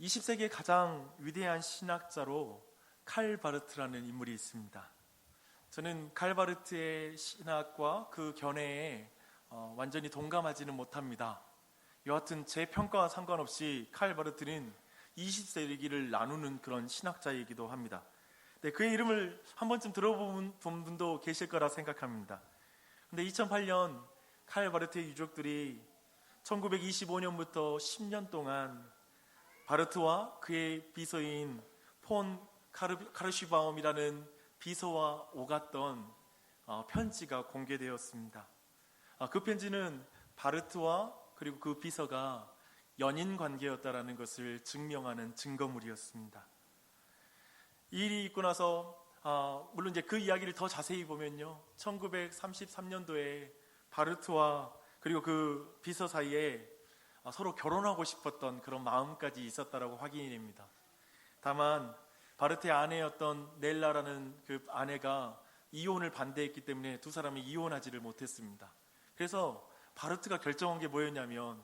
20세기의 가장 위대한 신학자로 칼 바르트라는 인물이 있습니다. 저는 칼 바르트의 신학과 그 견해에 완전히 동감하지는 못합니다. 여하튼 제 평가와 상관없이 칼 바르트는 20세기를 나누는 그런 신학자이기도 합니다. 네, 그의 이름을 한 번쯤 들어본 분도 계실 거라 생각합니다. 근데 2008년 칼 바르트의 유족들이 1925년부터 10년 동안 바르트와 그의 비서인 폰 카르슈바움이라는 비서와 오갔던 편지가 공개되었습니다. 그 편지는 바르트와 그리고 그 비서가 연인 관계였다라는 것을 증명하는 증거물이었습니다. 이 일이 있고 나서 물론 이제 그 이야기를 더 자세히 보면요, 1933년도에 바르트와 그리고 그 비서 사이에 서로 결혼하고 싶었던 그런 마음까지 있었다라고 확인이 됩니다. 다만 바르트의 아내였던 넬라라는 그 아내가 이혼을 반대했기 때문에 두 사람이 이혼하지를 못했습니다. 그래서 바르트가 결정한 게 뭐였냐면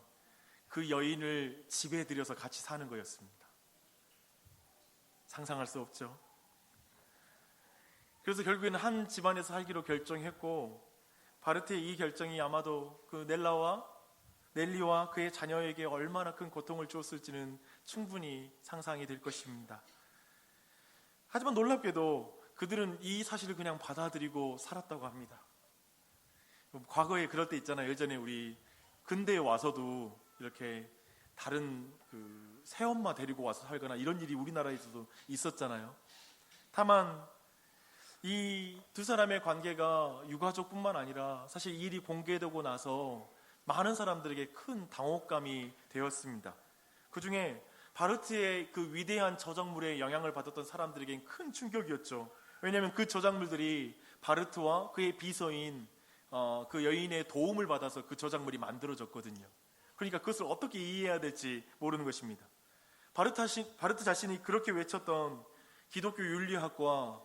그 여인을 집에 들여서 같이 사는 거였습니다. 상상할 수 없죠. 그래서 결국에는 한 집안에서 살기로 결정했고, 바르트의 이 결정이 아마도 그 넬리와 그의 자녀에게 얼마나 큰 고통을 주었을지는 충분히 상상이 될 것입니다. 하지만 놀랍게도 그들은 이 사실을 그냥 받아들이고 살았다고 합니다. 과거에 그럴 때 있잖아요. 예전에 우리 근대에 와서도 이렇게 다른 그 새엄마 데리고 와서 살거나 이런 일이 우리나라에서도 있었잖아요. 다만 이 두 사람의 관계가 유가족뿐만 아니라 사실 이 일이 공개되고 나서 많은 사람들에게 큰 당혹감이 되었습니다. 그 중에 바르트의 그 위대한 저작물에 영향을 받았던 사람들에겐 큰 충격이었죠. 왜냐하면 그 저작물들이 바르트와 그의 비서인 그 여인의 도움을 받아서 그 저작물이 만들어졌거든요. 그러니까 그것을 어떻게 이해해야 될지 모르는 것입니다. 바르트 자신이 그렇게 외쳤던 기독교 윤리학과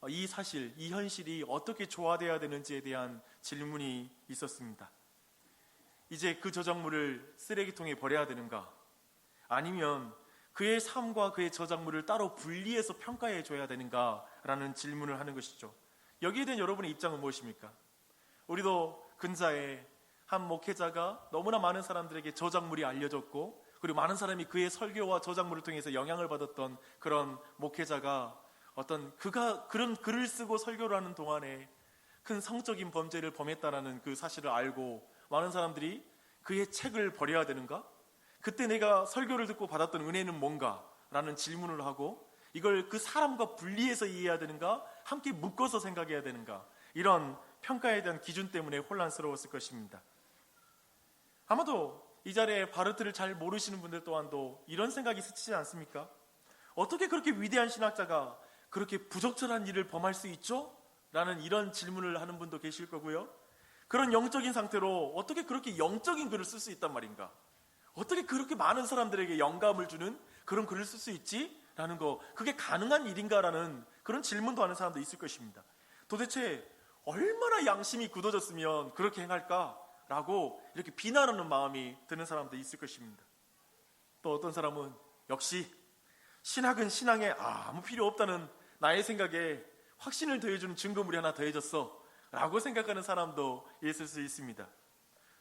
이 사실, 이 현실이 어떻게 조화되어야 되는지에 대한 질문이 있었습니다. 이제 그 저작물을 쓰레기통에 버려야 되는가? 아니면 그의 삶과 그의 저작물을 따로 분리해서 평가해 줘야 되는가? 라는 질문을 하는 것이죠. 여기에 대한 여러분의 입장은 무엇입니까? 우리도 근자에 한 목회자가 너무나 많은 사람들에게 저작물이 알려졌고, 그리고 많은 사람이 그의 설교와 저작물을 통해서 영향을 받았던 그런 목회자가 그가 그런 글을 쓰고 설교를 하는 동안에 큰 성적인 범죄를 범했다라는 그 사실을 알고 많은 사람들이 그의 책을 버려야 되는가? 그때 내가 설교를 듣고 받았던 은혜는 뭔가? 라는 질문을 하고, 이걸 그 사람과 분리해서 이해해야 되는가? 함께 묶어서 생각해야 되는가? 이런 평가에 대한 기준 때문에 혼란스러웠을 것입니다. 아마도 이 자리에 바르트를 잘 모르시는 분들 또한도 이런 생각이 스치지 않습니까? 어떻게 그렇게 위대한 신학자가 그렇게 부적절한 일을 범할 수 있죠? 라는 이런 질문을 하는 분도 계실 거고요. 그런 영적인 상태로 어떻게 그렇게 영적인 글을 쓸 수 있단 말인가? 어떻게 그렇게 많은 사람들에게 영감을 주는 그런 글을 쓸 수 있지? 라는 거, 그게 가능한 일인가라는 그런 질문도 하는 사람도 있을 것입니다. 도대체 얼마나 양심이 굳어졌으면 그렇게 행할까? 라고 이렇게 비난하는 마음이 드는 사람도 있을 것입니다. 또 어떤 사람은 역시 신학은 신앙에 아무 필요 없다는 나의 생각에 확신을 더해주는 증거물이 하나 더해졌어 라고 생각하는 사람도 있을 수 있습니다.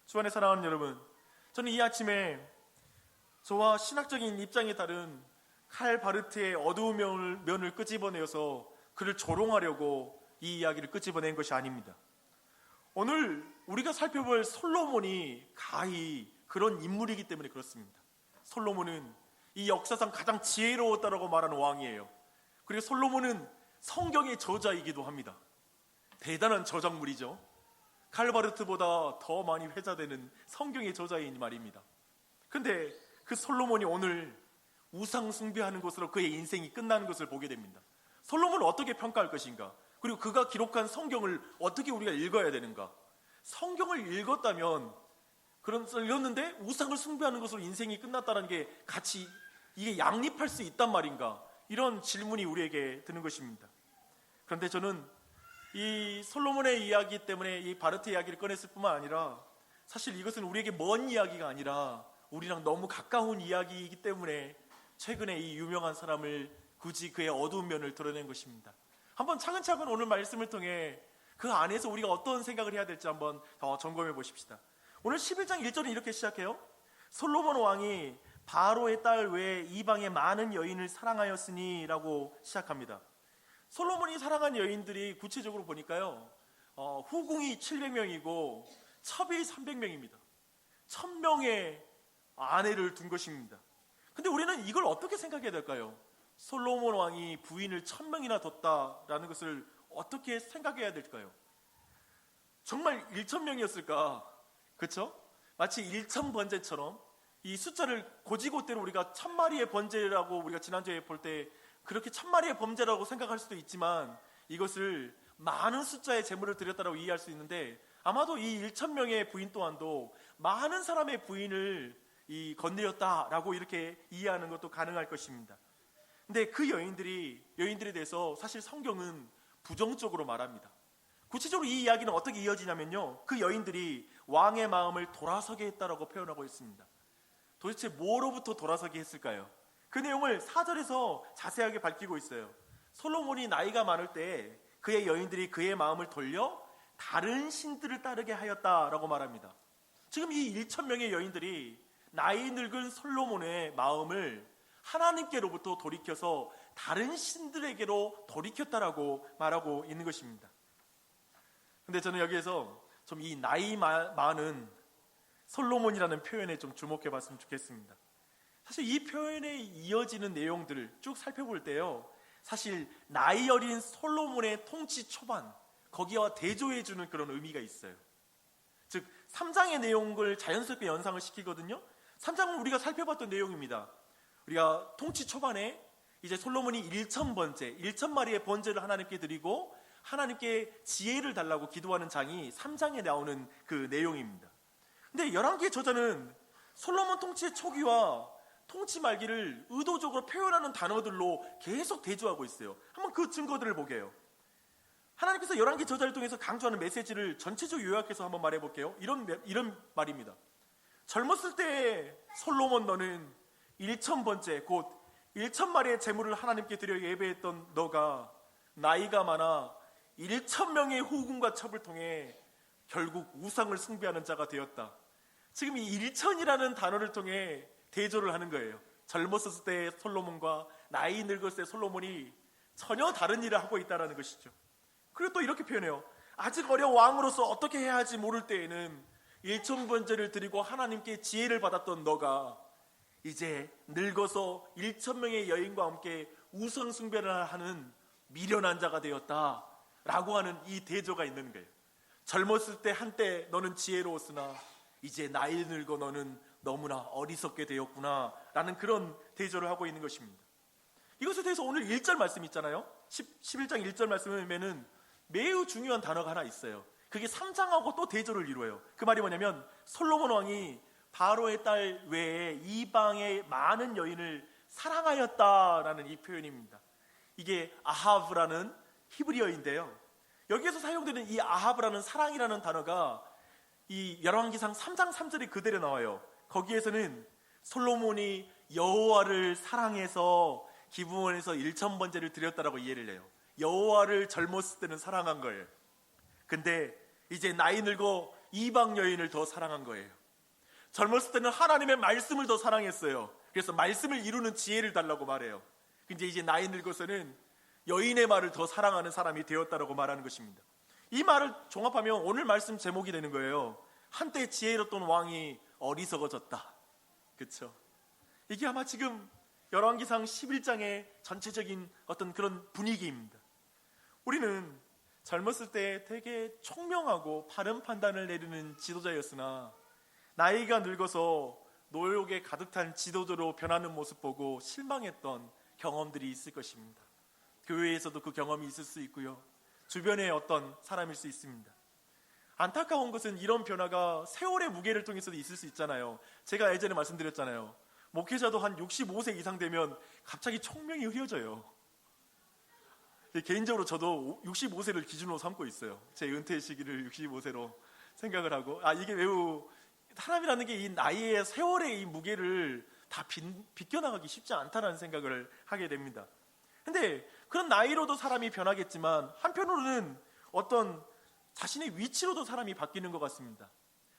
주 안에 사랑하는 여러분, 저는 이 아침에 저와 신학적인 입장이 다른 칼 바르트의 어두운 면을 끄집어내어서 그를 조롱하려고 이 이야기를 끄집어낸 것이 아닙니다. 오늘 우리가 살펴볼 솔로몬이 가히 그런 인물이기 때문에 그렇습니다. 솔로몬은 이 역사상 가장 지혜로웠다라고 말하는 왕이에요. 그리고 솔로몬은 성경의 저자이기도 합니다. 대단한 저작물이죠. 칼 바르트보다 더 많이 회자되는 성경의 저자인 말입니다. 근데 그 솔로몬이 오늘 우상 숭배하는 것으로 그의 인생이 끝나는 것을 보게 됩니다. 솔로몬을 어떻게 평가할 것인가? 그리고 그가 기록한 성경을 어떻게 우리가 읽어야 되는가? 성경을 읽었다면, 읽었는데 우상을 숭배하는 것으로 인생이 끝났다는 게 같이 이게 양립할 수 있단 말인가? 이런 질문이 우리에게 드는 것입니다. 그런데 저는 이 솔로몬의 이야기 때문에 이 바르트 이야기를 꺼냈을 뿐만 아니라 사실 이것은 우리에게 먼 이야기가 아니라 우리랑 너무 가까운 이야기이기 때문에 최근에 이 유명한 사람을 굳이 그의 어두운 면을 드러낸 것입니다. 한번 차근차근 오늘 말씀을 통해 그 안에서 우리가 어떤 생각을 해야 될지 한번 더 점검해 보십시다. 오늘 11장 1절은 이렇게 시작해요. 솔로몬 왕이 바로의 딸 외에 이방의 많은 여인을 사랑하였으니 라고 시작합니다. 솔로몬이 사랑한 여인들이 구체적으로 보니까요, 후궁이 700명이고 첩이 300명입니다. 1000명의 아내를 둔 것입니다. 근데 우리는 이걸 어떻게 생각해야 될까요? 솔로몬 왕이 부인을 1000명이나 뒀다라는 것을 어떻게 생각해야 될까요? 정말 1000명이었을까? 그렇죠? 마치 1000번제처럼 이 숫자를 고지고대로 우리가 1000마리의 번제라고 우리가 지난주에 볼 때 그렇게 1000마리의 범죄라고 생각할 수도 있지만 이것을 많은 숫자의 제물을 드렸다라고 이해할 수 있는데 아마도 이 1000명의 부인 또한도 많은 사람의 부인을 건드렸다라고 이렇게 이해하는 것도 가능할 것입니다. 근데 그 여인들에 대해서 사실 성경은 부정적으로 말합니다. 구체적으로 이 이야기는 어떻게 이어지냐면요, 그 여인들이 왕의 마음을 돌아서게 했다라고 표현하고 있습니다. 도대체 뭐로부터 돌아서게 했을까요? 그 내용을 4절에서 자세하게 밝히고 있어요. 솔로몬이 나이가 많을 때 그의 여인들이 그의 마음을 돌려 다른 신들을 따르게 하였다라고 말합니다. 지금 이 1000명의 여인들이 나이 늙은 솔로몬의 마음을 하나님께로부터 돌이켜서 다른 신들에게로 돌이켰다라고 말하고 있는 것입니다. 근데 저는 여기에서 좀 이 나이 많은 솔로몬이라는 표현에 좀 주목해 봤으면 좋겠습니다. 사실 이 표현에 이어지는 내용들을 쭉 살펴볼 때요, 사실 나이 어린 솔로몬의 통치 초반, 거기와 대조해 주는 그런 의미가 있어요. 즉 3장의 내용을 자연스럽게 연상을 시키거든요. 3장은 우리가 살펴봤던 내용입니다. 우리가 통치 초반에 이제 솔로몬이 1000번째, 1000마리의 번제를 하나님께 드리고 하나님께 지혜를 달라고 기도하는 장이 3장에 나오는 그 내용입니다. 근데 열왕기의 저자는 솔로몬 통치의 초기와 통치 말기를 의도적으로 표현하는 단어들로 계속 대조하고 있어요. 한번 그 증거들을 보게요. 하나님께서 열왕기 저자를 통해서 강조하는 메시지를 전체적으로 요약해서 한번 말해볼게요. 이런 말입니다. 젊었을 때 솔로몬 너는 1000번째 곧 1000마리의 제물을 하나님께 드려 예배했던 너가 나이가 많아 1000명의 후궁과 첩을 통해 결국 우상을 숭배하는 자가 되었다. 지금 이 1000이라는 단어를 통해 대조를 하는 거예요. 젊었을 때 솔로몬과 나이 늙었을 때 솔로몬이 전혀 다른 일을 하고 있다는 것이죠. 그리고 또 이렇게 표현해요. 아직 어려운 왕으로서 어떻게 해야 할지 모를 때에는 1000번제를 드리고 하나님께 지혜를 받았던 너가 이제 늙어서 1000명의 여인과 함께 우상 숭배를 하는 미련한 자가 되었다 라고 하는 이 대조가 있는 거예요. 젊었을 때 한때 너는 지혜로웠으나 이제 나이 늙어 너는 너무나 어리석게 되었구나 라는 그런 대조를 하고 있는 것입니다. 이것에 대해서 오늘 1절 말씀 있잖아요. 11장 1절 말씀에는 매우 중요한 단어가 하나 있어요. 그게 3장하고 또 대조를 이루어요. 그 말이 뭐냐면 솔로몬 왕이 바로의 딸 외에 이방의 많은 여인을 사랑하였다라는 이 표현입니다. 이게 아하브라는 히브리어인데요, 여기에서 사용되는 이 아하브라는 사랑이라는 단어가 이 열왕기상 3장 3절에 그대로 나와요. 거기에서는 솔로몬이 여호와를 사랑해서 기브온에서 1000번제를 드렸다라고 이해를 해요. 여호와를 젊었을 때는 사랑한 거예요. 근데 이제 나이 늙어 이방 여인을 더 사랑한 거예요. 젊었을 때는 하나님의 말씀을 더 사랑했어요. 그래서 말씀을 이루는 지혜를 달라고 말해요. 근데 이제 나이 늙어서는 여인의 말을 더 사랑하는 사람이 되었다라고 말하는 것입니다. 이 말을 종합하면 오늘 말씀 제목이 되는 거예요. 한때 지혜로웠던 왕이 어리석어졌다. 그렇죠? 이게 아마 지금 열왕기상 11장의 전체적인 어떤 그런 분위기입니다. 우리는 젊었을 때 되게 총명하고 바른 판단을 내리는 지도자였으나 나이가 늙어서 노욕에 가득 찬 지도자로 변하는 모습 보고 실망했던 경험들이 있을 것입니다. 교회에서도 그 경험이 있을 수 있고요, 주변의 어떤 사람일 수 있습니다. 안타까운 것은 이런 변화가 세월의 무게를 통해서도 있을 수 있잖아요. 제가 예전에 말씀드렸잖아요. 목회자도 한 65세 이상 되면 갑자기 총명이 흐려져요. 개인적으로 저도 65세를 기준으로 삼고 있어요. 제 은퇴 시기를 65세로 생각을 하고, 이게 매우 사람이라는 게 이 나이의 세월의 이 무게를 다 비껴나가기 쉽지 않다는 생각을 하게 됩니다. 근데 그런 나이로도 사람이 변하겠지만 한편으로는 어떤 자신의 위치로도 사람이 바뀌는 것 같습니다.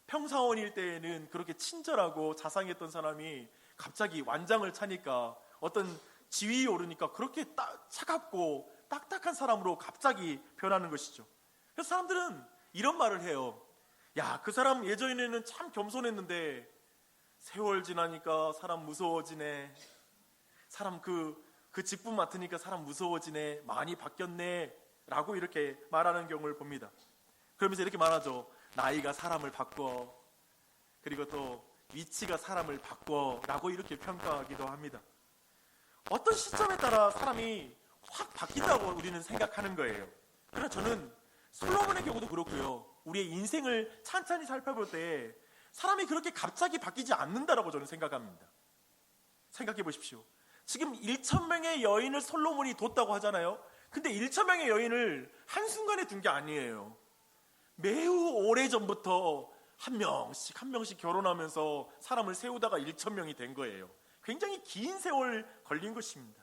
평사원일 때에는 그렇게 친절하고 자상했던 사람이 갑자기 완장을 차니까 어떤 지위에 오르니까 그렇게 차갑고 딱딱한 사람으로 갑자기 변하는 것이죠. 그래서 사람들은 이런 말을 해요. 야, 그 사람 예전에는 참 겸손했는데 세월 지나니까 사람 무서워지네. 사람 그 직분 맡으니까 사람 무서워지네. 많이 바뀌었네. 라고 이렇게 말하는 경우를 봅니다. 그러면서 이렇게 말하죠. 나이가 사람을 바꿔. 그리고 또 위치가 사람을 바꿔. 라고 이렇게 평가하기도 합니다. 어떤 시점에 따라 사람이 확 바뀐다고 우리는 생각하는 거예요. 그러나 저는 솔로몬의 경우도 그렇고요. 우리의 인생을 찬찬히 살펴볼 때 사람이 그렇게 갑자기 바뀌지 않는다라고 저는 생각합니다. 생각해 보십시오. 지금 1,000명의 여인을 솔로몬이 뒀다고 하잖아요. 근데 1,000명의 여인을 한순간에 둔 게 아니에요. 매우 오래전부터 한 명씩 결혼하면서 사람을 세우다가 1,000명이 된 거예요. 굉장히 긴 세월 걸린 것입니다.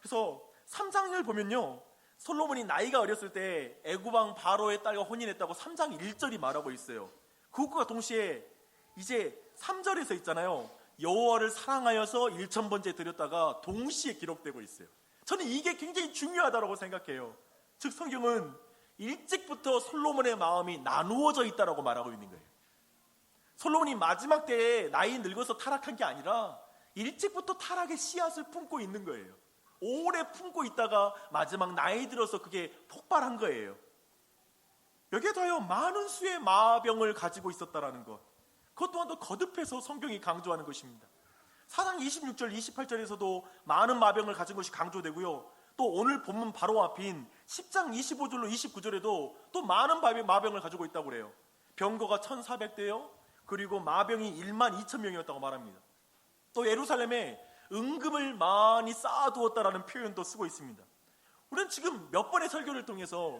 그래서 3장을 보면요, 솔로몬이 나이가 어렸을 때 애굽왕 바로의 딸과 혼인했다고 3장 1절이 말하고 있어요. 그것과 동시에 이제 3절에서 있잖아요. 여호와를 사랑하여서 1,000번째 드렸다가 동시에 기록되고 있어요. 저는 이게 굉장히 중요하다고 생각해요. 즉 성경은 일찍부터 솔로몬의 마음이 나누어져 있다라고 말하고 있는 거예요. 솔로몬이 마지막 때에 나이 늙어서 타락한 게 아니라 일찍부터 타락의 씨앗을 품고 있는 거예요. 오래 품고 있다가 마지막 나이 들어서 그게 폭발한 거예요. 여기에 더하여 많은 수의 마병을 가지고 있었다라는 것, 그것 또한 더 거듭해서 성경이 강조하는 것입니다. 4장 26절 28절에서도 많은 마병을 가진 것이 강조되고요, 또 오늘 본문 바로 앞인 10장 25절로 29절에도 또 많은 마병을 가지고 있다고 그래요. 병거가 1,400대요 그리고 마병이 12,000명이었다고 말합니다. 또 예루살렘에 은금을 많이 쌓아두었다라는 표현도 쓰고 있습니다. 우리는 지금 몇 번의 설교를 통해서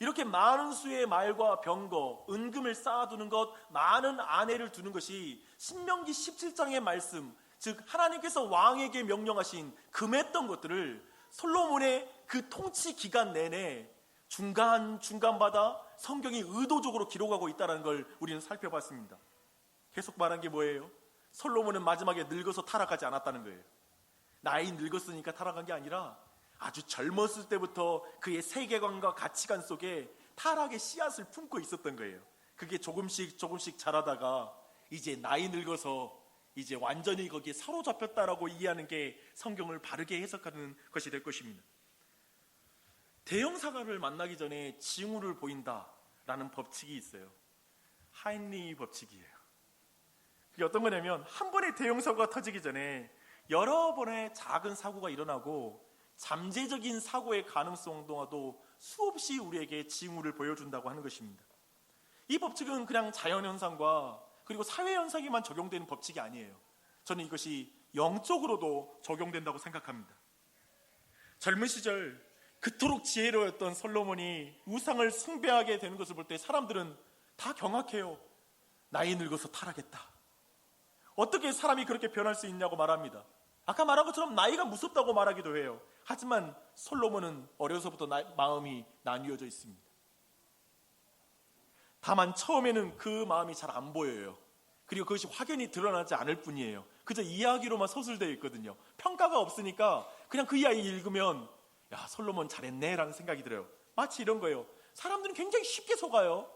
이렇게 많은 수의 말과 병거, 은금을 쌓아두는 것, 많은 아내를 두는 것이 신명기 17장의 말씀, 즉 하나님께서 왕에게 명령하신 금했던 것들을 솔로몬의 그 통치 기간 내내 중간마다 성경이 의도적으로 기록하고 있다는 걸 우리는 살펴봤습니다. 계속 말한 게 뭐예요? 솔로몬은 마지막에 늙어서 타락하지 않았다는 거예요. 나이 늙었으니까 타락한 게 아니라 아주 젊었을 때부터 그의 세계관과 가치관 속에 타락의 씨앗을 품고 있었던 거예요. 그게 조금씩 자라다가 이제 나이 늙어서 이제 완전히 거기에 사로잡혔다라고 이해하는 게 성경을 바르게 해석하는 것이 될 것입니다. 대형 사고를 만나기 전에 징후를 보인다라는 법칙이 있어요. 하인리 법칙이에요. 그게 어떤 거냐면 한 번의 대형 사고가 터지기 전에 여러 번의 작은 사고가 일어나고 잠재적인 사고의 가능성도 수없이 우리에게 징후를 보여준다고 하는 것입니다. 이 법칙은 그냥 자연현상과 그리고 사회현상에만 적용되는 법칙이 아니에요. 저는 이것이 영적으로도 적용된다고 생각합니다. 젊은 시절 그토록 지혜로웠던 솔로몬이 우상을 숭배하게 되는 것을 볼 때 사람들은 다 경악해요. 나이 늙어서 타락했다. 어떻게 사람이 그렇게 변할 수 있냐고 말합니다. 아까 말한 것처럼 나이가 무섭다고 말하기도 해요. 하지만 솔로몬은 어려서부터 마음이 나뉘어져 있습니다. 다만 처음에는 그 마음이 잘 안 보여요. 그리고 그것이 확연히 드러나지 않을 뿐이에요. 그저 이야기로만 서술되어 있거든요. 평가가 없으니까 그냥 그 이야기 읽으면 야, 솔로몬 잘했네 라는 생각이 들어요. 마치 이런 거예요. 사람들은 굉장히 쉽게 속아요.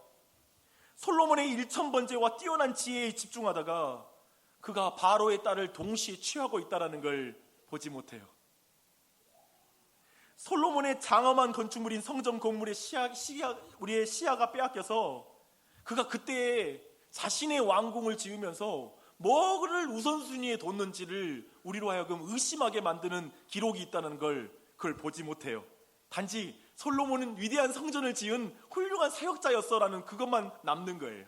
솔로몬의 1,000번째와 뛰어난 지혜에 집중하다가 그가 바로의 딸을 동시에 취하고 있다는 걸 보지 못해요. 솔로몬의 장엄한 건축물인 성전 건물의 우리의 시야가 빼앗겨서 그가 그때 자신의 왕궁을 지으면서 뭐를 우선순위에 뒀는지를 우리로 하여금 의심하게 만드는 기록이 있다는 걸 그걸 보지 못해요. 단지 솔로몬은 위대한 성전을 지은 훌륭한 사역자였어라는 그것만 남는 거예요.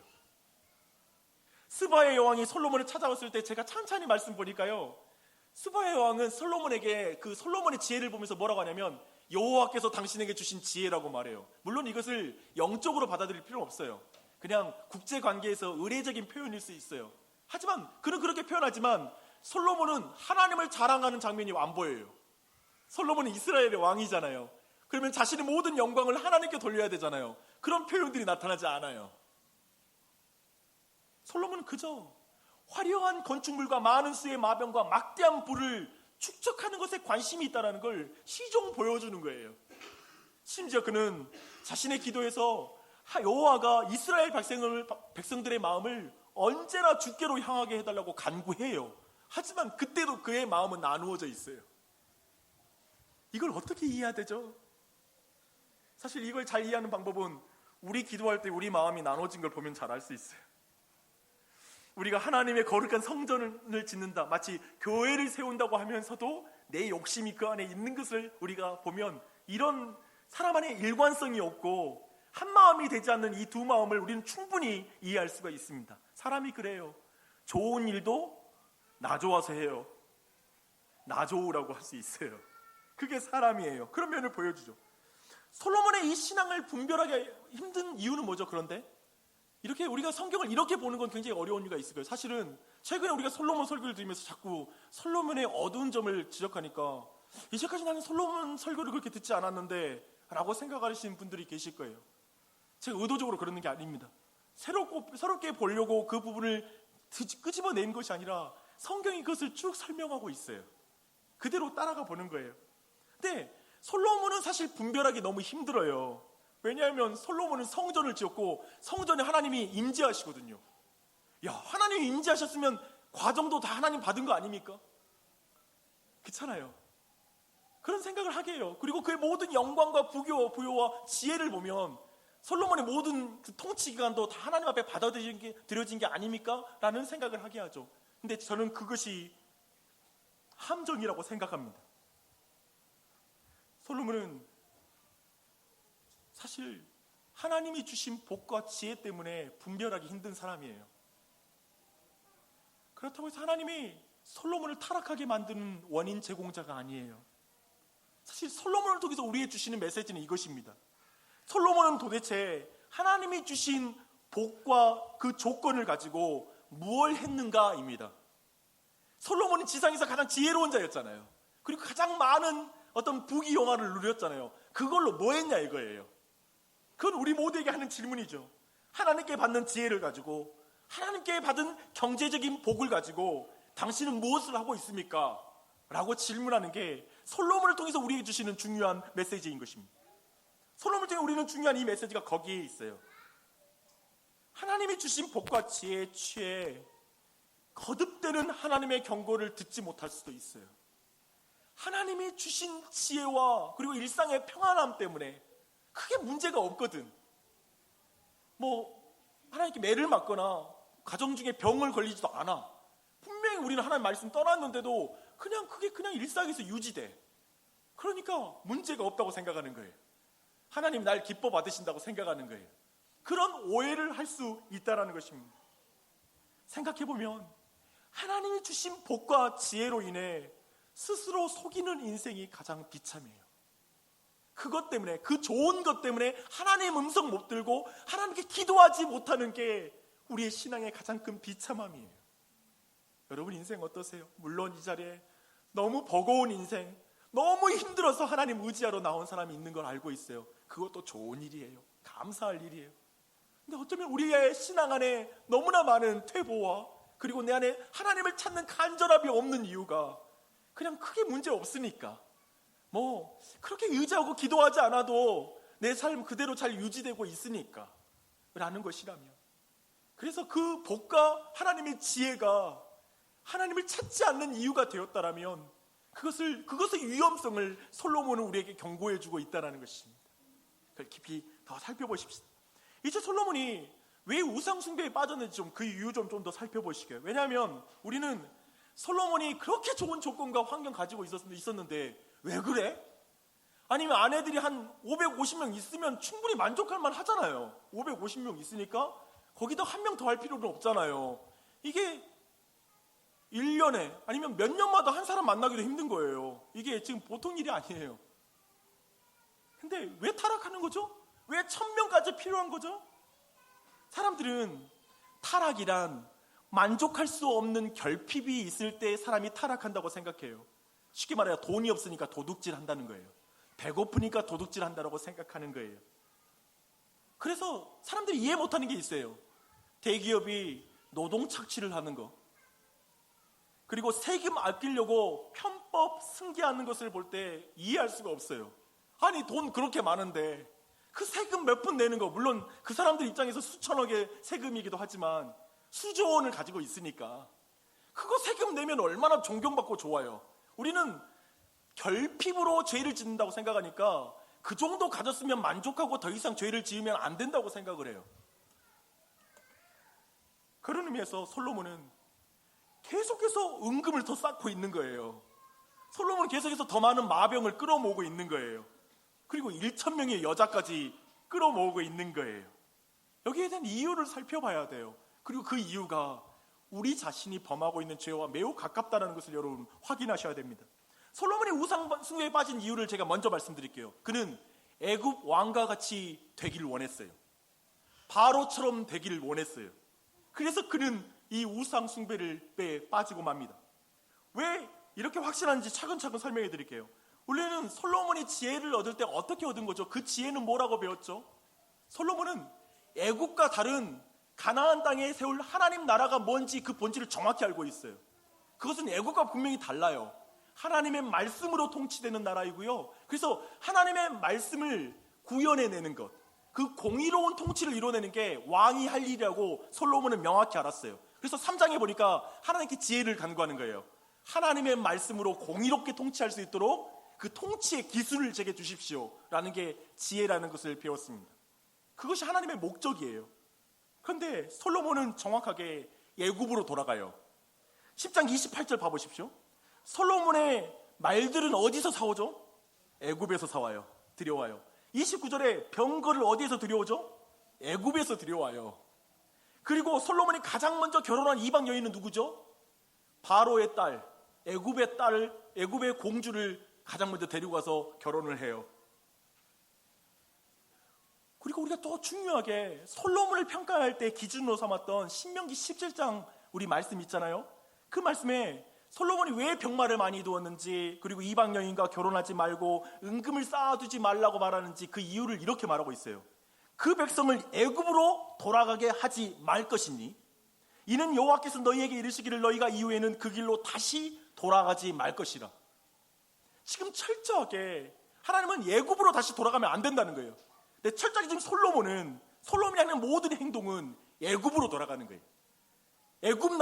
스바의 여왕이 솔로몬을 찾아왔을 때 제가 찬찬히 말씀 보니까요, 스바의 여왕은 솔로몬에게 그 솔로몬의 지혜를 보면서 뭐라고 하냐면 여호와께서 당신에게 주신 지혜라고 말해요. 물론 이것을 영적으로 받아들일 필요는 없어요. 그냥 국제관계에서 의례적인 표현일 수 있어요. 하지만 그는 그렇게 표현하지만 솔로몬은 하나님을 자랑하는 장면이 안 보여요. 솔로몬은 이스라엘의 왕이잖아요. 그러면 자신의 모든 영광을 하나님께 돌려야 되잖아요. 그런 표현들이 나타나지 않아요. 솔로몬은 그저 화려한 건축물과 많은 수의 마병과 막대한 부를 축적하는 것에 관심이 있다는 걸 시종 보여주는 거예요. 심지어 그는 자신의 기도에서 여호와가 이스라엘 백성들의 마음을 언제나 주께로 향하게 해달라고 간구해요. 하지만 그때도 그의 마음은 나누어져 있어요. 이걸 어떻게 이해해야 되죠? 사실 이걸 잘 이해하는 방법은 우리 기도할 때 우리 마음이 나눠진 걸 보면 잘 알 수 있어요. 우리가 하나님의 거룩한 성전을 짓는다, 마치 교회를 세운다고 하면서도 내 욕심이 그 안에 있는 것을 우리가 보면 이런 사람 안에 일관성이 없고 한 마음이 되지 않는 이 두 마음을 우리는 충분히 이해할 수가 있습니다. 사람이 그래요. 좋은 일도 나 좋아서 해요. 나 좋으라고 할 수 있어요. 그게 사람이에요. 그런 면을 보여주죠. 솔로몬의 이 신앙을 분별하기 힘든 이유는 뭐죠? 그런데 이렇게 우리가 성경을 이렇게 보는 건 굉장히 어려운 이유가 있을 거예요. 사실은 최근에 우리가 솔로몬 설교를 들으면서 자꾸 솔로몬의 어두운 점을 지적하니까 이제까지 나는 솔로몬 설교를 그렇게 듣지 않았는데 라고 생각하시는 분들이 계실 거예요. 제가 의도적으로 그러는 게 아닙니다. 새롭게 보려고 그 부분을 끄집어낸 것이 아니라 성경이 그것을 쭉 설명하고 있어요. 그대로 따라가 보는 거예요. 근데 솔로몬은 사실 분별하기 너무 힘들어요. 왜냐하면 솔로몬은 성전을 지었고 성전에 하나님이 임재하시거든요. 야, 하나님이 임재하셨으면 과정도 다 하나님 받은 거 아닙니까? 그렇잖아요. 그런 생각을 하게 해요. 그리고 그의 모든 영광과 부요와 지혜를 보면 솔로몬의 모든 그 통치 기간도 다 하나님 앞에 받아들여진 게 아닙니까? 라는 생각을 하게 하죠. 근데 저는 그것이 함정이라고 생각합니다. 솔로몬은 사실 하나님이 주신 복과 지혜 때문에 분별하기 힘든 사람이에요. 그렇다고 해서 하나님이 솔로몬을 타락하게 만드는 원인 제공자가 아니에요. 사실 솔로몬을 통해서 우리에게 주시는 메시지는 이것입니다. 솔로몬은 도대체 하나님이 주신 복과 그 조건을 가지고 무엇을 했는가입니다. 솔로몬은 지상에서 가장 지혜로운 자였잖아요. 그리고 가장 많은 어떤 부귀영화를 누렸잖아요. 그걸로 뭐 했냐 이거예요. 그건 우리 모두에게 하는 질문이죠. 하나님께 받는 지혜를 가지고, 하나님께 받은 경제적인 복을 가지고 당신은 무엇을 하고 있습니까? 라고 질문하는 게 솔로몬을 통해서 우리에게 주시는 중요한 메시지인 것입니다. 솔로몬을 통해 우리는 중요한 이 메시지가 거기에 있어요. 하나님이 주신 복과 지혜에 취해 거듭되는 하나님의 경고를 듣지 못할 수도 있어요. 하나님이 주신 지혜와 그리고 일상의 평안함 때문에 크게 문제가 없거든. 하나님께 매를 맞거나 가정 중에 병을 걸리지도 않아. 분명히 우리는 하나님 말씀 떠났는데도 그게 그냥 일상에서 유지돼. 그러니까 문제가 없다고 생각하는 거예요. 하나님 날 기뻐 받으신다고 생각하는 거예요. 그런 오해를 할 수 있다는 것입니다. 생각해보면 하나님이 주신 복과 지혜로 인해 스스로 속이는 인생이 가장 비참해요. 그것 때문에, 그 좋은 것 때문에 하나님의 음성 못 들고 하나님께 기도하지 못하는 게 우리의 신앙의 가장 큰 비참함이에요. 여러분 인생 어떠세요? 물론 이 자리에 너무 버거운 인생, 너무 힘들어서 하나님 의지하러 나온 사람이 있는 걸 알고 있어요. 그것도 좋은 일이에요. 감사할 일이에요. 근데 어쩌면 우리의 신앙 안에 너무나 많은 퇴보와 그리고 내 안에 하나님을 찾는 간절함이 없는 이유가 그냥 크게 문제 없으니까, 그렇게 의지하고 기도하지 않아도 내 삶 그대로 잘 유지되고 있으니까 라는 것이라면, 그래서 그 복과 하나님의 지혜가 하나님을 찾지 않는 이유가 되었다라면 그것의 위험성을 솔로몬은 우리에게 경고해주고 있다는 것입니다. 그걸 깊이 더 살펴보십시다. 이제 솔로몬이 왜 우상 숭배에 빠졌는지 그 이유 좀 더 살펴보시게요. 왜냐하면 우리는 솔로몬이 그렇게 좋은 조건과 환경 가지고 있었는데 왜 그래? 아니면 아내들이 한 550명 있으면 충분히 만족할 만 하잖아요. 550명 있으니까 거기다 한 명 더 할 필요는 없잖아요. 이게 1년에 아니면 몇 년마다 한 사람 만나기도 힘든 거예요. 이게 지금 보통 일이 아니에요. 근데 왜 타락하는 거죠? 왜 1000명까지 필요한 거죠? 사람들은 타락이란 만족할 수 없는 결핍이 있을 때 사람이 타락한다고 생각해요. 쉽게 말해서 돈이 없으니까 도둑질 한다는 거예요. 배고프니까 도둑질 한다고 생각하는 거예요. 그래서 사람들이 이해 못하는 게 있어요. 대기업이 노동 착취를 하는 거, 그리고 세금 아끼려고 편법 승계하는 것을 볼 때 이해할 수가 없어요. 아니, 돈 그렇게 많은데 그 세금 몇 푼 내는 거, 물론 그 사람들 입장에서 수천억의 세금이기도 하지만 수조 원을 가지고 있으니까 그거 세금 내면 얼마나 존경받고 좋아요. 우리는 결핍으로 죄를 짓는다고 생각하니까 그 정도 가졌으면 만족하고 더 이상 죄를 지으면 안 된다고 생각을 해요. 그런 의미에서 솔로몬은 계속해서 은금을 더 쌓고 있는 거예요. 솔로몬은 계속해서 더 많은 마병을 끌어모으고 있는 거예요. 그리고 1,000명의 여자까지 끌어모으고 있는 거예요. 여기에 대한 이유를 살펴봐야 돼요. 그리고 그 이유가 우리 자신이 범하고 있는 죄와 매우 가깝다는 것을 여러분 확인하셔야 됩니다. 솔로몬이 우상숭배에 빠진 이유를 제가 먼저 말씀드릴게요. 그는 애굽 왕과 같이 되기를 원했어요. 바로처럼 되기를 원했어요. 그래서 그는 이 우상숭배에 빠지고 맙니다. 왜 이렇게 확실한지 차근차근 설명해 드릴게요. 원래는 솔로몬이 지혜를 얻을 때 어떻게 얻은 거죠? 그 지혜는 뭐라고 배웠죠? 솔로몬은 애굽과 다른 가나안 땅에 세울 하나님 나라가 뭔지 그 본질을 정확히 알고 있어요. 그것은 애굽과 분명히 달라요. 하나님의 말씀으로 통치되는 나라이고요. 그래서 하나님의 말씀을 구현해내는 것, 그 공의로운 통치를 이뤄내는 게 왕이 할 일이라고 솔로몬은 명확히 알았어요. 그래서 3장에 보니까 하나님께 지혜를 간구하는 거예요. 하나님의 말씀으로 공의롭게 통치할 수 있도록 그 통치의 기술을 제게 주십시오 라는 게 지혜라는 것을 배웠습니다. 그것이 하나님의 목적이에요. 그런데 솔로몬은 정확하게 애굽으로 돌아가요. 10장 28절 봐보십시오. 솔로몬의 말들은 어디서 사오죠? 애굽에서 사와요. 들여와요. 29절에 병거를 어디에서 들여오죠? 애굽에서 들여와요. 그리고 솔로몬이 가장 먼저 결혼한 이방 여인은 누구죠? 바로의 딸, 애굽의 공주를 가장 먼저 데리고 가서 결혼을 해요. 그리고 우리가 또 중요하게 솔로몬을 평가할 때 기준으로 삼았던 신명기 17장 우리 말씀 있잖아요. 그 말씀에 솔로몬이 왜 병마를 많이 두었는지, 그리고 이방 여인과 결혼하지 말고 은금을 쌓아두지 말라고 말하는지 그 이유를 이렇게 말하고 있어요. 그 백성을 애굽으로 돌아가게 하지 말 것이니 이는 여호와께서 너희에게 이르시기를 너희가 이후에는 그 길로 다시 돌아가지 말 것이라. 지금 철저하게 하나님은 애굽으로 다시 돌아가면 안 된다는 거예요. 근데 철저하게 지금 솔로몬이 하는 모든 행동은 애굽으로 돌아가는 거예요. 애굽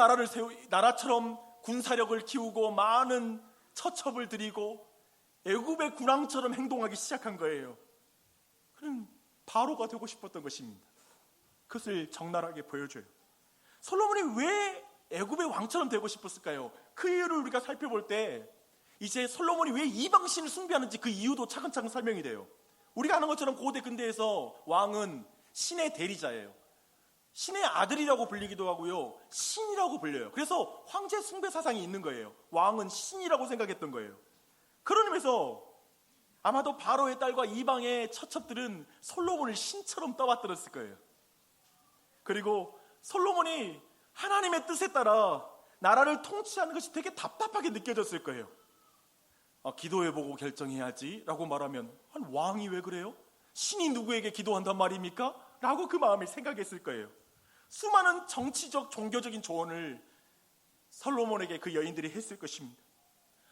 나라처럼 군사력을 키우고 많은 처첩을 들이고 애굽의 군왕처럼 행동하기 시작한 거예요. 그는 바로가 되고 싶었던 것입니다. 그것을 적나라하게 보여줘요. 솔로몬이 왜 애굽의 왕처럼 되고 싶었을까요? 그 이유를 우리가 살펴볼 때 이제 솔로몬이 왜 이방신을 숭배하는지 그 이유도 차근차근 설명이 돼요. 우리가 아는 것처럼 고대 근대에서 왕은 신의 대리자예요. 신의 아들이라고 불리기도 하고요, 신이라고 불려요. 그래서 황제 숭배 사상이 있는 거예요. 왕은 신이라고 생각했던 거예요. 그런 의미에서 아마도 바로의 딸과 이방의 처첩들은 솔로몬을 신처럼 떠받들었을 거예요. 그리고 솔로몬이 하나님의 뜻에 따라 나라를 통치하는 것이 되게 답답하게 느껴졌을 거예요. 기도해보고 결정해야지 라고 말하면 왕이 왜 그래요? 신이 누구에게 기도한단 말입니까? 라고 그 마음에 생각했을 거예요. 수많은 정치적 종교적인 조언을 솔로몬에게 그 여인들이 했을 것입니다.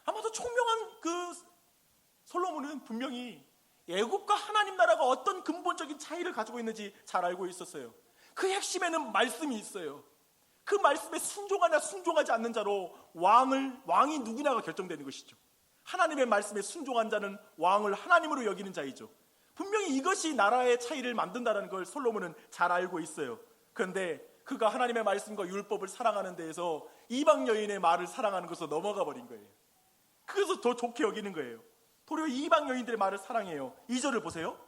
아마도 총명한 그 솔로몬은 분명히 애굽과 하나님 나라가 어떤 근본적인 차이를 가지고 있는지 잘 알고 있었어요. 그 핵심에는 말씀이 있어요. 그 말씀에 순종하냐 순종하지 않는 자로 왕이 누구냐가 결정되는 것이죠. 하나님의 말씀에 순종한 자는 왕을 하나님으로 여기는 자이죠. 분명히 이것이 나라의 차이를 만든다는 걸 솔로몬은 잘 알고 있어요. 그런데 그가 하나님의 말씀과 율법을 사랑하는 데에서 이방 여인의 말을 사랑하는 것으로 넘어가 버린 거예요. 그래서 더 좋게 여기는 거예요. 도리어 이방 여인들의 말을 사랑해요. 2절을 보세요.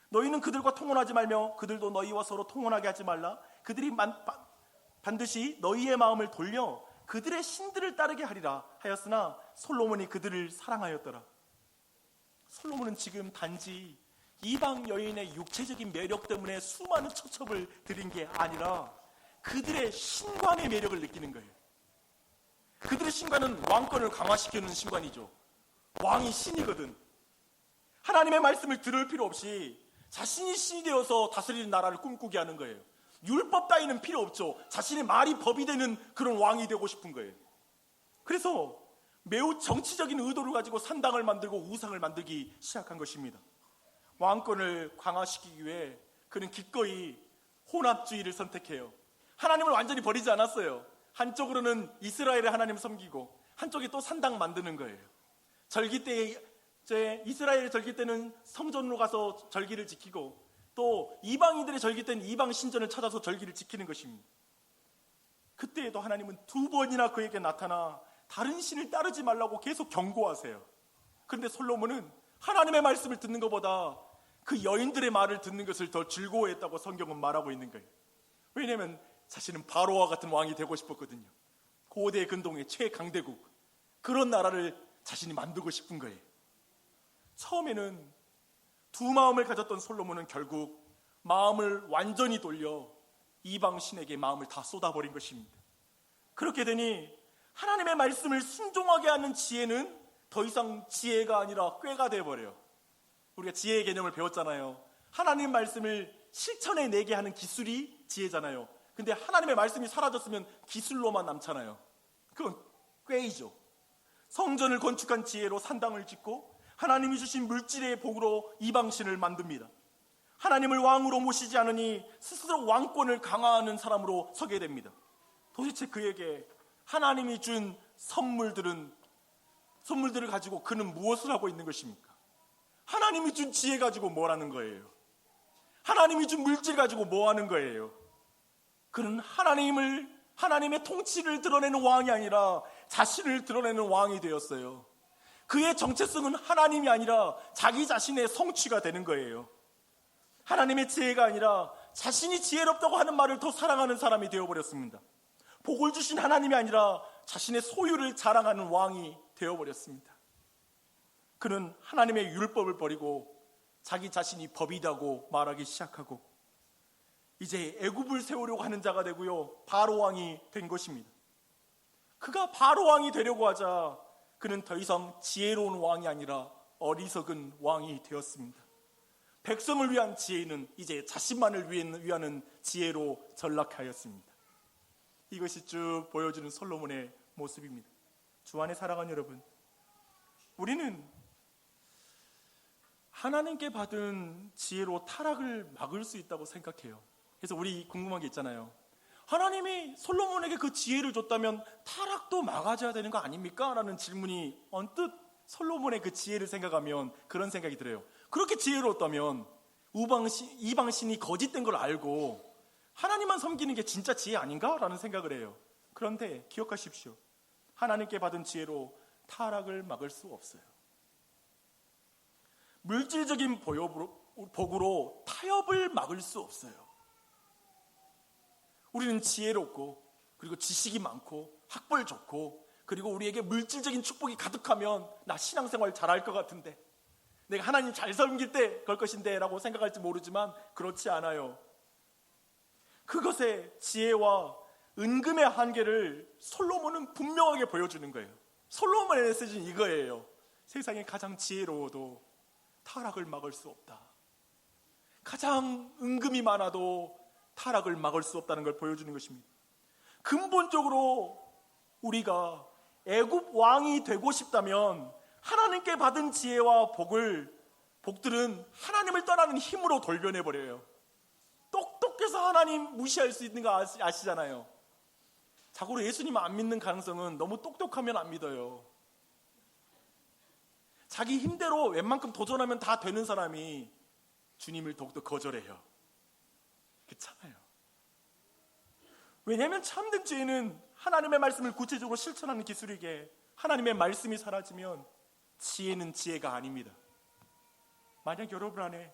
너희는 그들과 통혼하지 말며 그들도 너희와 서로 통혼하게 하지 말라. 그들이 반드시 너희의 마음을 돌려 그들의 신들을 따르게 하리라 하였으나 솔로몬이 그들을 사랑하였더라. 솔로몬은 지금 단지 이방 여인의 육체적인 매력 때문에 수많은 처첩을 드린 게 아니라 그들의 신관의 매력을 느끼는 거예요. 그들의 신관은 왕권을 강화시키는 신관이죠. 왕이 신이거든. 하나님의 말씀을 들을 필요 없이 자신이 신이 되어서 다스리는 나라를 꿈꾸게 하는 거예요. 율법 따위는 필요 없죠. 자신의 말이 법이 되는 그런 왕이 되고 싶은 거예요. 그래서 매우 정치적인 의도를 가지고 산당을 만들고 우상을 만들기 시작한 것입니다. 왕권을 강화시키기 위해 그는 기꺼이 혼합주의를 선택해요. 하나님을 완전히 버리지 않았어요. 한쪽으로는 이스라엘의 하나님 섬기고 한쪽에 또 산당 만드는 거예요. 절기 때에 이스라엘의 절기 때는 성전으로 가서 절기를 지키고 또 이방인들의 절기 때는 이방 신전을 찾아서 절기를 지키는 것입니다. 그때에도 하나님은 2번이나 그에게 나타나 다른 신을 따르지 말라고 계속 경고하세요. 그런데 솔로몬은 하나님의 말씀을 듣는 것보다 그 여인들의 말을 듣는 것을 더 즐거워했다고 성경은 말하고 있는 거예요. 왜냐하면 자신은 바로와 같은 왕이 되고 싶었거든요. 고대 근동의 최강대국, 그런 나라를 자신이 만들고 싶은 거예요. 처음에는 두 마음을 가졌던 솔로몬은 결국 마음을 완전히 돌려 이방 신에게 마음을 다 쏟아버린 것입니다. 그렇게 되니 하나님의 말씀을 순종하게 하는 지혜는 더 이상 지혜가 아니라 꾀가 되어버려요. 우리가 지혜의 개념을 배웠잖아요. 하나님의 말씀을 실천해 내게 하는 기술이 지혜잖아요. 근데 하나님의 말씀이 사라졌으면 기술로만 남잖아요. 그건 꾀이죠. 성전을 건축한 지혜로 산당을 짓고 하나님이 주신 물질의 복으로 이방신을 만듭니다. 하나님을 왕으로 모시지 않으니 스스로 왕권을 강화하는 사람으로 서게 됩니다. 도대체 그에게 하나님이 준 선물들을 가지고 그는 무엇을 하고 있는 것입니까? 하나님이 준 지혜 가지고 뭘 하는 거예요? 하나님이 준 물질 가지고 뭐 하는 거예요? 그는 하나님의 통치를 드러내는 왕이 아니라 자신을 드러내는 왕이 되었어요. 그의 정체성은 하나님이 아니라 자기 자신의 성취가 되는 거예요. 하나님의 지혜가 아니라 자신이 지혜롭다고 하는 말을 더 사랑하는 사람이 되어버렸습니다. 복을 주신 하나님이 아니라 자신의 소유를 자랑하는 왕이 되어버렸습니다. 그는 하나님의 율법을 버리고 자기 자신이 법이다고 말하기 시작하고 이제 애굽을 세우려고 하는 자가 되고요, 바로 왕이 된 것입니다. 그가 바로 왕이 되려고 하자 그는 더 이상 지혜로운 왕이 아니라 어리석은 왕이 되었습니다. 백성을 위한 지혜는 이제 자신만을 위하는 지혜로 전락하였습니다. 이것이 쭉 보여주는 솔로몬의 모습입니다. 주 안에 사랑하는 여러분, 우리는 하나님께 받은 지혜로 타락을 막을 수 있다고 생각해요. 그래서 우리 궁금한 게 있잖아요. 하나님이 솔로몬에게 그 지혜를 줬다면 타락도 막아줘야 되는 거 아닙니까? 라는 질문이 언뜻 솔로몬의 그 지혜를 생각하면 그런 생각이 들어요. 그렇게 지혜로웠다면 이방신이 거짓된 걸 알고 하나님만 섬기는 게 진짜 지혜 아닌가? 라는 생각을 해요. 그런데 기억하십시오. 하나님께 받은 지혜로 타락을 막을 수 없어요. 물질적인 복으로 타협을 막을 수 없어요. 우리는 지혜롭고 그리고 지식이 많고 학벌 좋고 그리고 우리에게 물질적인 축복이 가득하면 나 신앙생활 잘할 것 같은데, 내가 하나님 잘 섬길 때 그럴 것인데 라고 생각할지 모르지만 그렇지 않아요. 그것의 지혜와 은금의 한계를 솔로몬은 분명하게 보여주는 거예요. 솔로몬의 메시지는 이거예요. 세상에 가장 지혜로워도 타락을 막을 수 없다. 가장 은금이 많아도 타락을 막을 수 없다는 걸 보여주는 것입니다. 근본적으로 우리가 애굽 왕이 되고 싶다면 하나님께 받은 지혜와 복들은 하나님을 떠나는 힘으로 돌변해버려요. 똑똑해서 하나님 무시할 수 있는 거 아시잖아요. 자고로 예수님 안 믿는 가능성은 너무 똑똑하면 안 믿어요. 자기 힘대로 웬만큼 도전하면 다 되는 사람이 주님을 더욱더 거절해요. 그렇잖아요. 왜냐하면 참된 지혜는 하나님의 말씀을 구체적으로 실천하는 기술이기에 하나님의 말씀이 사라지면 지혜는 지혜가 아닙니다. 만약 여러분 안에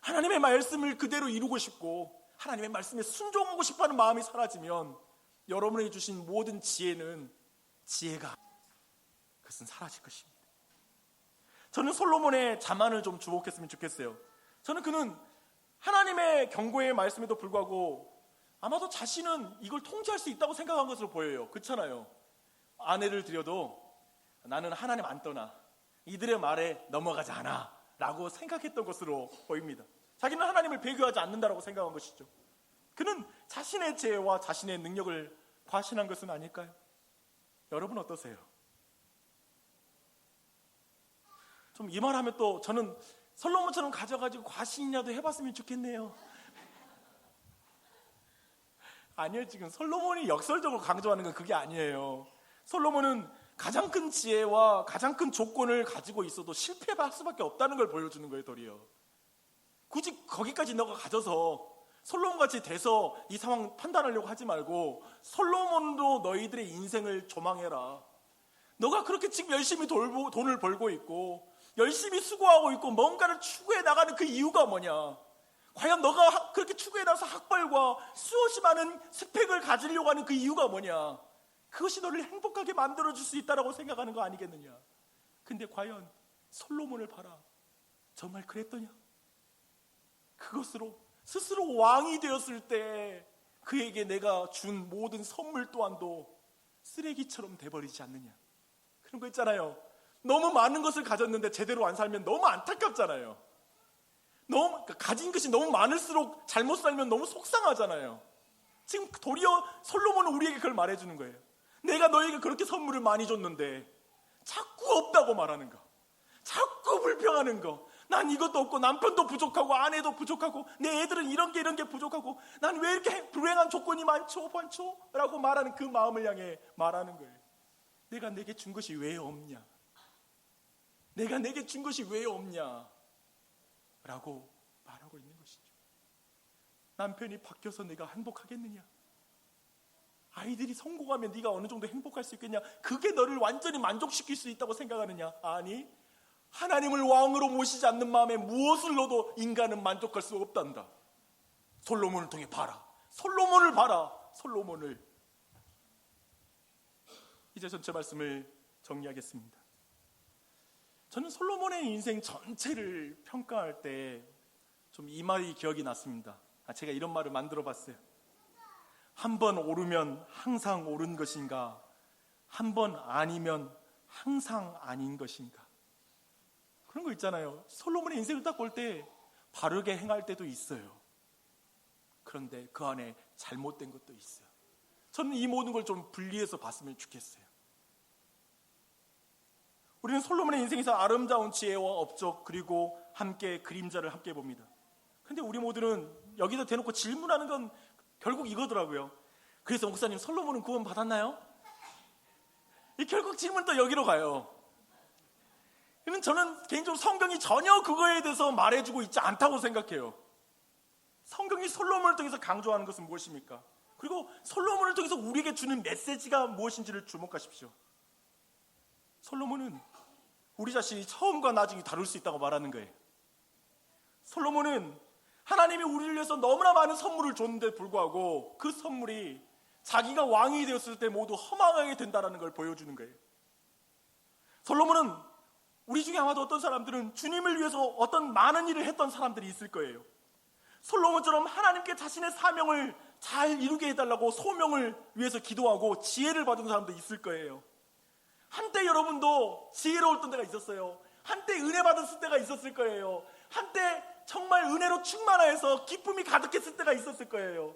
하나님의 말씀을 그대로 이루고 싶고 하나님의 말씀에 순종하고 싶어하는 마음이 사라지면 여러분에게 주신 모든 지혜는 지혜가 그것은 사라질 것입니다. 저는 솔로몬의 자만을 좀 주목했으면 좋겠어요. 저는 그는 하나님의 경고의 말씀에도 불구하고 아마도 자신은 이걸 통제할 수 있다고 생각한 것으로 보여요. 그렇잖아요. 아내를 들여도 나는 하나님 안 떠나, 이들의 말에 넘어가지 않아 라고 생각했던 것으로 보입니다. 자기는 하나님을 배교하지 않는다라고 생각한 것이죠. 그는 자신의 지혜와 자신의 능력을 과신한 것은 아닐까요? 여러분 어떠세요? 좀 이 말하면 또 저는 솔로몬처럼 가져가지고 과신이라도 해봤으면 좋겠네요. 아니요, 지금 솔로몬이 역설적으로 강조하는 건 그게 아니에요. 솔로몬은 가장 큰 지혜와 가장 큰 조건을 가지고 있어도 실패할 수밖에 없다는 걸 보여주는 거예요. 도리어 굳이 거기까지 너가 가져서 솔로몬같이 돼서 이 상황 판단하려고 하지 말고 솔로몬도 너희들의 인생을 조망해라. 너가 그렇게 지금 열심히 돈을 벌고 있고 열심히 수고하고 있고 뭔가를 추구해 나가는 그 이유가 뭐냐? 과연 너가 그렇게 추구해 나가서 학벌과 수없이 많은 스펙을 가지려고 하는 그 이유가 뭐냐? 그것이 너를 행복하게 만들어줄 수 있다고 생각하는 거 아니겠느냐? 근데 과연 솔로몬을 봐라. 정말 그랬더냐? 그것으로 스스로 왕이 되었을 때 그에게 내가 준 모든 선물 또한도 쓰레기처럼 돼버리지 않느냐? 그런 거 있잖아요. 너무 많은 것을 가졌는데 제대로 안 살면 너무 안타깝잖아요. 가진 것이 너무 많을수록 잘못 살면 너무 속상하잖아요. 지금 도리어 솔로몬은 우리에게 그걸 말해주는 거예요. 내가 너에게 그렇게 선물을 많이 줬는데 자꾸 없다고 말하는 거, 자꾸 불평하는 거. 난 이것도 없고 남편도 부족하고 아내도 부족하고 내 애들은 이런 게 부족하고 난 왜 이렇게 불행한 조건이 많죠 라고 말하는 그 마음을 향해 말하는 거예요. 내가 내게 준 것이 왜 없냐? 내가 내게 준 것이 왜 없냐? 라고 말하고 있는 것이죠. 남편이 바뀌어서 내가 행복하겠느냐? 아이들이 성공하면 네가 어느 정도 행복할 수 있겠냐? 그게 너를 완전히 만족시킬 수 있다고 생각하느냐? 아니, 하나님을 왕으로 모시지 않는 마음에 무엇을 넣어도 인간은 만족할 수 없단다. 솔로몬을 통해 봐라. 솔로몬을 봐라. 솔로몬을. 이제 전체 말씀을 정리하겠습니다. 저는 솔로몬의 인생 전체를 평가할 때 좀 이 말이 기억이 났습니다. 제가 이런 말을 만들어 봤어요. 한 번 오르면 항상 옳은 것인가? 한 번 아니면 항상 아닌 것인가? 그런 거 있잖아요. 솔로몬의 인생을 딱 볼 때 바르게 행할 때도 있어요. 그런데 그 안에 잘못된 것도 있어요. 저는 이 모든 걸 좀 분리해서 봤으면 좋겠어요. 우리는 솔로몬의 인생에서 아름다운 지혜와 업적 그리고 함께 그림자를 함께 봅니다. 근데 우리 모두는 여기다 대놓고 질문하는 건 결국 이거더라고요. 그래서 목사님, 솔로몬은 구원 받았나요? 이 결국 질문 또 여기로 가요. 저는 개인적으로 성경이 전혀 그거에 대해서 말해주고 있지 않다고 생각해요. 성경이 솔로몬을 통해서 강조하는 것은 무엇입니까? 그리고 솔로몬을 통해서 우리에게 주는 메시지가 무엇인지를 주목하십시오. 솔로몬은 우리 자신이 처음과 나중에 다룰 수 있다고 말하는 거예요. 솔로몬은 하나님이 우리를 위해서 너무나 많은 선물을 줬는데 불구하고 그 선물이 자기가 왕이 되었을 때 모두 허망하게 된다는 걸 보여주는 거예요. 솔로몬은 우리 중에 아마도 어떤 사람들은 주님을 위해서 어떤 많은 일을 했던 사람들이 있을 거예요. 솔로몬처럼 하나님께 자신의 사명을 잘 이루게 해달라고 소명을 위해서 기도하고 지혜를 받은 사람도 있을 거예요. 한때 여러분도 지혜로웠던 때가 있었어요. 한때 은혜 받았을 때가 있었을 거예요. 한때 정말 은혜로 충만해서 기쁨이 가득했을 때가 있었을 거예요.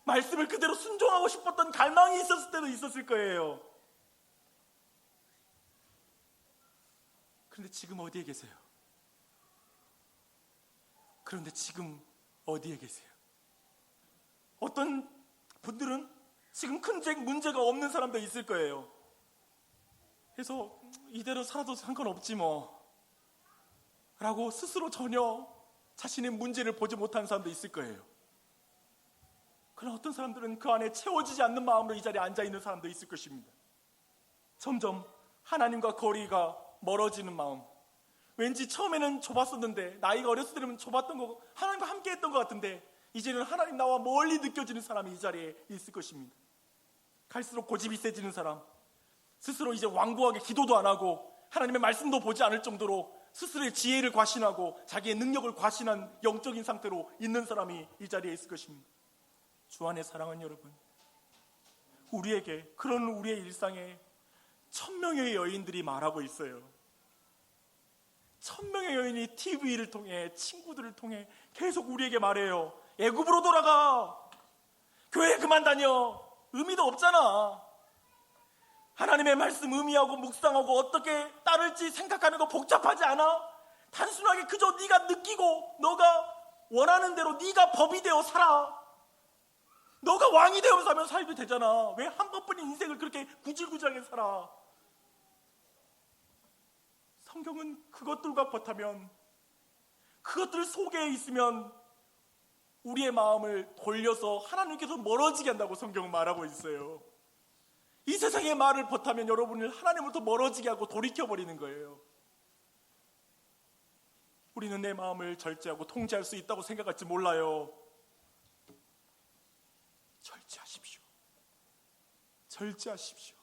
말씀을 그대로 순종하고 싶었던 갈망이 있었을 때도 있었을 거예요. 그런데 지금 어디에 계세요? 그런데 지금 어디에 계세요? 어떤 분들은 지금 큰 문제가 없는 사람도 있을 거예요. 그래서 이대로 살아도 상관없지 뭐 라고 스스로 전혀 자신의 문제를 보지 못하는 사람도 있을 거예요. 그러나 어떤 사람들은 그 안에 채워지지 않는 마음으로 이 자리에 앉아있는 사람도 있을 것입니다. 점점 하나님과 거리가 멀어지는 마음. 왠지 처음에는 좁았었는데 나이가 어렸을 때는 좁았던 거고 하나님과 함께 했던 것 같은데 이제는 하나님 나와 멀리 느껴지는 사람이 이 자리에 있을 것입니다. 갈수록 고집이 세지는 사람, 스스로 이제 완고하게 기도도 안 하고 하나님의 말씀도 보지 않을 정도로 스스로의 지혜를 과신하고 자기의 능력을 과신한 영적인 상태로 있는 사람이 이 자리에 있을 것입니다. 주 안에 사랑하는 여러분, 우리에게, 그런 우리의 일상에 1000명의 여인들이 말하고 있어요. 1000명의 여인이 TV를 통해, 친구들을 통해 계속 우리에게 말해요. 애굽으로 돌아가. 교회 그만 다녀. 의미도 없잖아. 하나님의 말씀 의미하고 묵상하고 어떻게 따를지 생각하는 거 복잡하지 않아? 단순하게 그저 네가 느끼고 너가 원하는 대로 네가 법이 되어 살아. 너가 왕이 되어 살면 살면 되잖아. 왜 한 번뿐인 인생을 그렇게 구질구질하게 살아? 성경은 그것들과 버타면, 그것들 속에 있으면 우리의 마음을 돌려서 하나님께서 멀어지게 한다고 성경은 말하고 있어요. 이 세상의 말을 버타면 여러분을 하나님으로부터 멀어지게 하고 돌이켜버리는 거예요. 우리는 내 마음을 절제하고 통제할 수 있다고 생각할지 몰라요. 절제하십시오. 절제하십시오.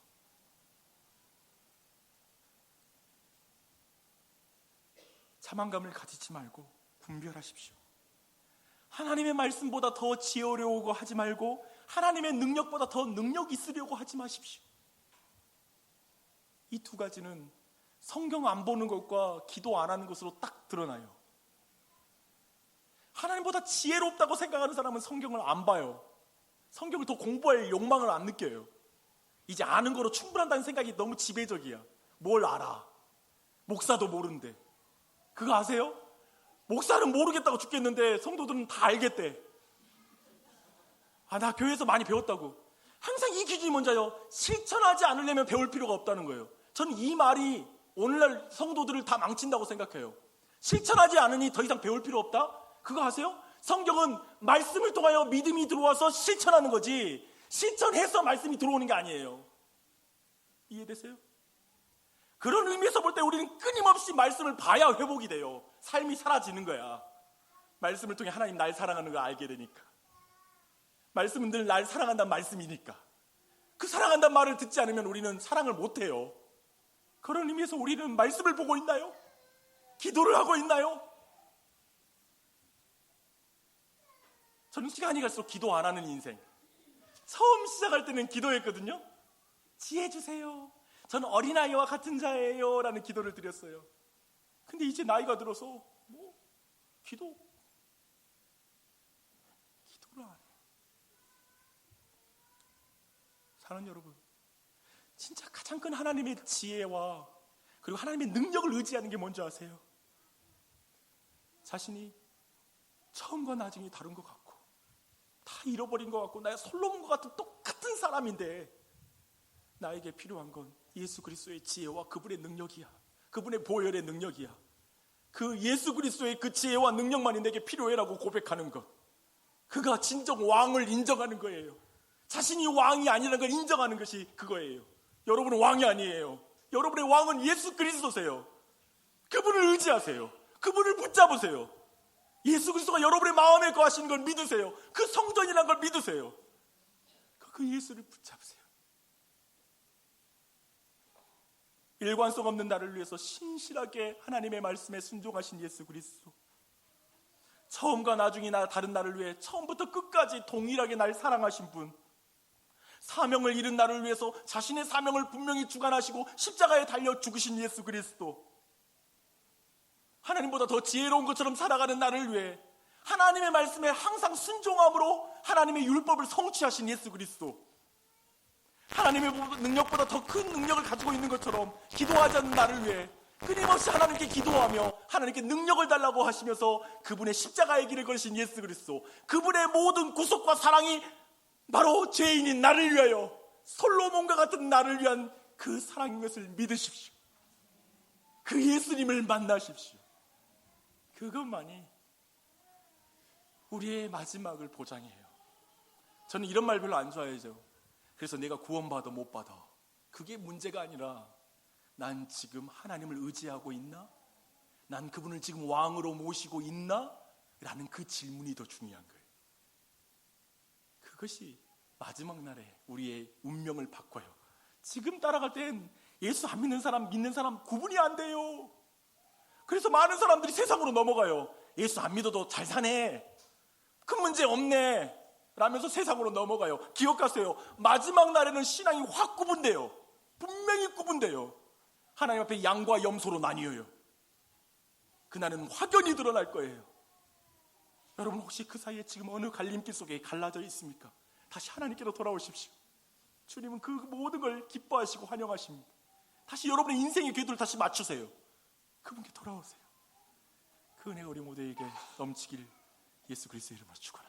자만감을 가지지 말고 분별하십시오. 하나님의 말씀보다 더 지으려고 하지 말고 하나님의 능력보다 더 능력 있으려고 하지 마십시오. 이 두 가지는 성경 안 보는 것과 기도 안 하는 것으로 딱 드러나요. 하나님보다 지혜롭다고 생각하는 사람은 성경을 안 봐요. 성경을 더 공부할 욕망을 안 느껴요. 이제 아는 거로 충분한다는 생각이 너무 지배적이야. 뭘 알아? 목사도 모르는데. 그거 아세요? 목사는 모르겠다고 죽겠는데 성도들은 다 알겠대. 나 교회에서 많이 배웠다고. 항상 이 기준이 뭔지요? 실천하지 않으려면 배울 필요가 없다는 거예요. 저는 이 말이 오늘날 성도들을 다 망친다고 생각해요. 실천하지 않으니 더 이상 배울 필요 없다? 그거 아세요? 성경은 말씀을 통하여 믿음이 들어와서 실천하는 거지, 실천해서 말씀이 들어오는 게 아니에요. 이해되세요? 그런 의미에서 볼 때 우리는 끊임없이 말씀을 봐야 회복이 돼요. 삶이 사라지는 거야. 말씀을 통해 하나님 날 사랑하는 걸 알게 되니까. 말씀은 늘 날 사랑한다는 말씀이니까. 그 사랑한다는 말을 듣지 않으면 우리는 사랑을 못해요. 그런 의미에서 우리는 말씀을 보고 있나요? 기도를 하고 있나요? 저는 시간이 갈수록 기도 안 하는 인생. 처음 시작할 때는 기도했거든요. 지혜 주세요. 저는 어린아이와 같은 자예요 라는 기도를 드렸어요. 근데 이제 나이가 들어서 기도를 안 해요. 사랑하는 여러분, 진짜 가장 큰 하나님의 지혜와 그리고 하나님의 능력을 의지하는 게 뭔지 아세요? 자신이 처음과 나중이 다른 것 같고 다 잃어버린 것 같고 나의 솔로몬과 같은 똑같은 사람인데 나에게 필요한 건 예수 그리스도의 지혜와 그분의 능력이야. 그분의 보혈의 능력이야. 그 예수 그리스도의 그 지혜와 능력만이 내게 필요해라고 고백하는 것. 그가 진정 왕을 인정하는 거예요. 자신이 왕이 아니라는 걸 인정하는 것이 그거예요. 여러분은 왕이 아니에요. 여러분의 왕은 예수 그리스도세요. 그분을 의지하세요. 그분을 붙잡으세요. 예수 그리스도가 여러분의 마음에 거하시는 걸 믿으세요. 그 성전이라는 걸 믿으세요. 그 예수를 붙잡으세요. 일관성 없는 나를 위해서 신실하게 하나님의 말씀에 순종하신 예수 그리스도. 처음과 나중이 다른 나를 위해 처음부터 끝까지 동일하게 날 사랑하신 분. 사명을 잃은 나를 위해서 자신의 사명을 분명히 주관하시고 십자가에 달려 죽으신 예수 그리스도. 하나님보다 더 지혜로운 것처럼 살아가는 나를 위해 하나님의 말씀에 항상 순종함으로 하나님의 율법을 성취하신 예수 그리스도. 하나님의 능력보다 더 큰 능력을 가지고 있는 것처럼 기도하지 않는 나를 위해 끊임없이 하나님께 기도하며 하나님께 능력을 달라고 하시면서 그분의 십자가의 길을 걸으신 예수 그리스도. 그분의 모든 구속과 사랑이 바로 죄인인 나를 위하여, 솔로몬과 같은 나를 위한 그 사랑인 것을 믿으십시오. 그 예수님을 만나십시오. 그것만이 우리의 마지막을 보장해요. 저는 이런 말 별로 안 좋아해요. 그래서 내가 구원받아 못 받아, 그게 문제가 아니라 난 지금 하나님을 의지하고 있나? 난 그분을 지금 왕으로 모시고 있나? 라는 그 질문이 더 중요한 거예요. 그것이 마지막 날에 우리의 운명을 바꿔요. 지금 따라갈 땐 예수 안 믿는 사람 구분이 안 돼요. 그래서 많은 사람들이 세상으로 넘어가요. 예수 안 믿어도 잘 사네, 큰 문제 없네, 라면서 세상으로 넘어가요. 기억하세요. 마지막 날에는 신앙이 확 구분돼요. 분명히 구분돼요. 하나님 앞에 양과 염소로 나뉘어요. 그날은 확연히 드러날 거예요. 여러분 혹시 그 사이에 지금 어느 갈림길 속에 갈라져 있습니까? 다시 하나님께로 돌아오십시오. 주님은 그 모든 걸 기뻐하시고 환영하십니다. 다시 여러분의 인생의 궤도를 다시 맞추세요. 그분께 돌아오세요. 그 은혜가 우리 모두에게 넘치길 예수 그리스도의 이름으로 축원합니다.